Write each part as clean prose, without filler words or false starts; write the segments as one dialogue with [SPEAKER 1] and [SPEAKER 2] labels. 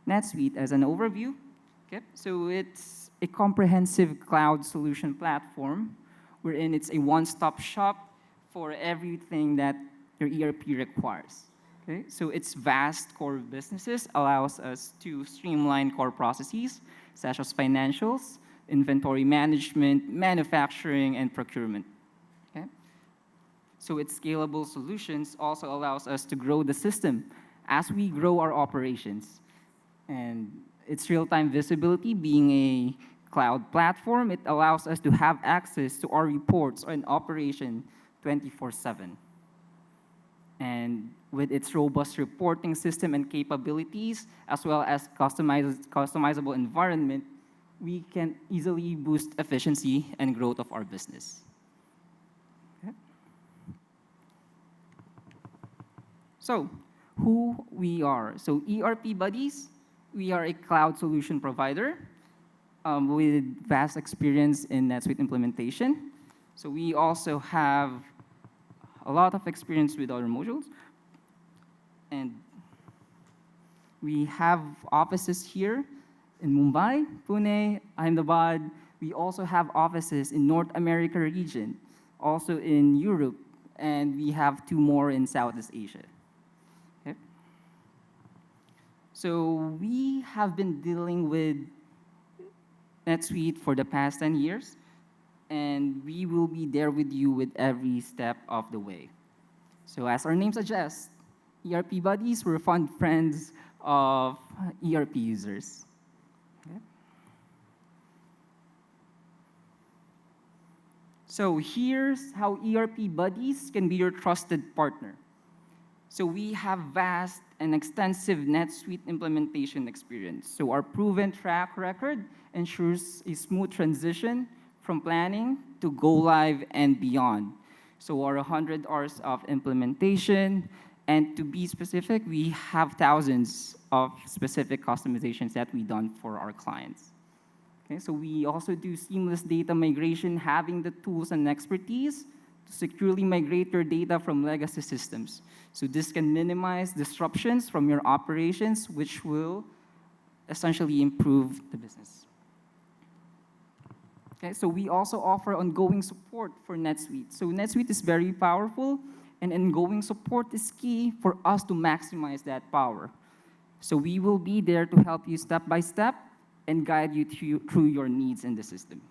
[SPEAKER 1] NetSuite as an overview. Okay, so it's a comprehensive cloud solution platform wherein it's a one-stop shop for everything that your ERP requires. Okay, so its vast core businesses allows us to streamline core processes such as financials, inventory management, manufacturing, and procurement. Okay? So its scalable solutions also allows us to grow the system as we grow our operations. And its real-time visibility being a cloud platform, it allows us to have access to our reports in operation 24/7. And with its robust reporting system and capabilities, as well as customizable environment, we can easily boost efficiency and growth of our business. Okay. So, who we are. So ERP Buddies, we are a cloud solution provider with vast experience in NetSuite implementation. So we also have a lot of experience with other modules. And we have offices here in Mumbai, Pune, Ahmedabad. We also have offices in North America region, also in Europe, and we have 2 more in Southeast Asia. Okay. So we have been dealing with NetSuite for the past 10 years, and we will be there with you with every step of the way. So as our name suggests, ERP Buddies, we're fun friends of ERP users. Okay. So here's how ERP Buddies can be your trusted partner. So we have vast and extensive NetSuite implementation experience. So our proven track record ensures a smooth transition from planning to go live and beyond. So our 100 hours of implementation, and to be specific, we have thousands of specific customizations that we've done for our clients. Okay, so we also do seamless data migration, having the tools and expertise to securely migrate your data from legacy systems. So this can minimize disruptions from your operations, which will essentially improve the business. Okay, so we also offer ongoing support for NetSuite. So NetSuite is very powerful, and ongoing support is key for us to maximize that power. So we will be there to help you step by step and guide you through your needs in the system.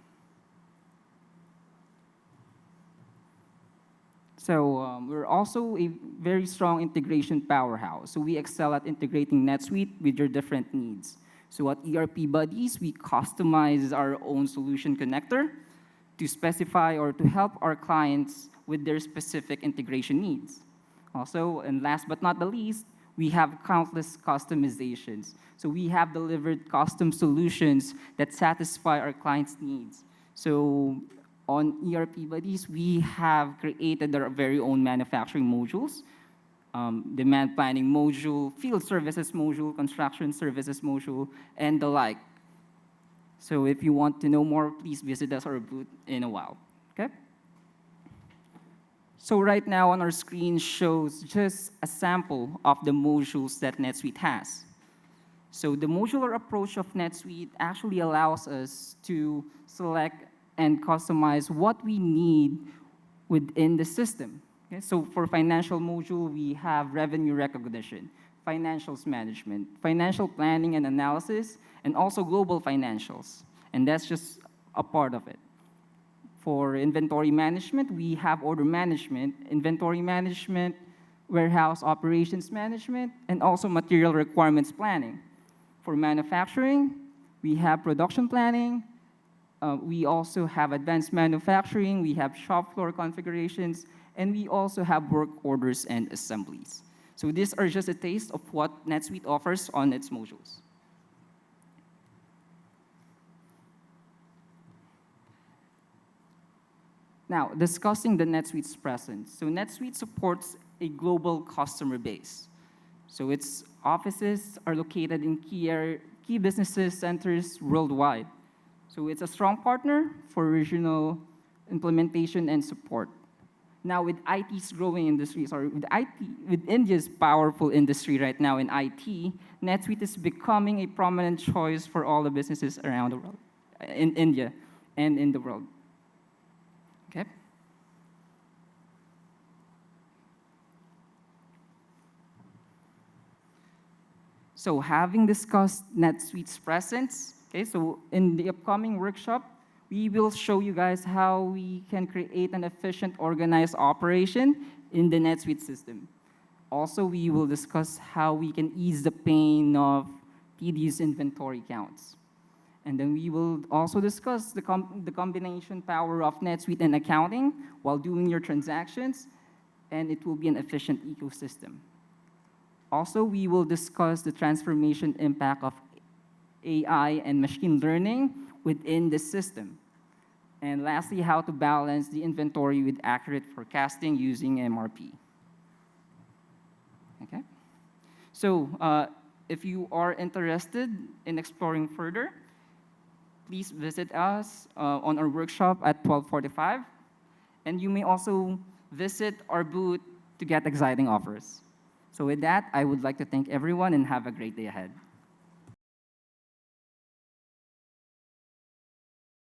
[SPEAKER 1] So we're also a very strong integration powerhouse. So we excel at integrating NetSuite with your different needs. So at ERP Buddies, we customize our own solution connector to specify or to help our clients with their specific integration needs. Also, and last but not the least, we have countless customizations. So we have delivered custom solutions that satisfy our clients' needs. So on ERP Buddies, we have created our very own manufacturing modules, demand planning module, field services module, construction services module, and the like. So if you want to know more, please visit us or booth in a while. Okay? So right now on our screen shows just a sample of the modules that NetSuite has. So the modular approach of NetSuite actually allows us to select and customize what we need within the system. Okay? So for financial module, we have revenue recognition, financials management, financial planning and analysis, and also global financials. And that's just a part of it. For inventory management, we have order management, inventory management, warehouse operations management, and also material requirements planning. For manufacturing, we have production planning. We also have advanced manufacturing. We have shop floor configurations. And we also have work orders and assemblies. So these are just a taste of what NetSuite offers on its modules. Now, discussing the NetSuite's presence. So NetSuite supports a global customer base. So its offices are located in key business centers worldwide. So it's a strong partner for regional implementation and support. Now with IT's growing industry, sorry, with India's powerful industry right now in IT, NetSuite is becoming a prominent choice for all the businesses around the world, in India and in the world. Okay. So having discussed NetSuite's presence, okay, so in the upcoming workshop, we will show you guys how we can create an efficient, organized operation in the NetSuite system. Also, we will discuss how we can ease the pain of tedious inventory counts. And then we will also discuss the combination power of NetSuite and accounting while doing your transactions, and it will be an efficient ecosystem. Also, we will discuss the transformation impact of AI and machine learning within the system. And lastly, how to balance the inventory with accurate forecasting using MRP. Okay? So if you are interested in exploring further, please visit us on our workshop at 12:45. And you may also visit our booth to get exciting offers. So with that, I would like to thank everyone and have a great day ahead.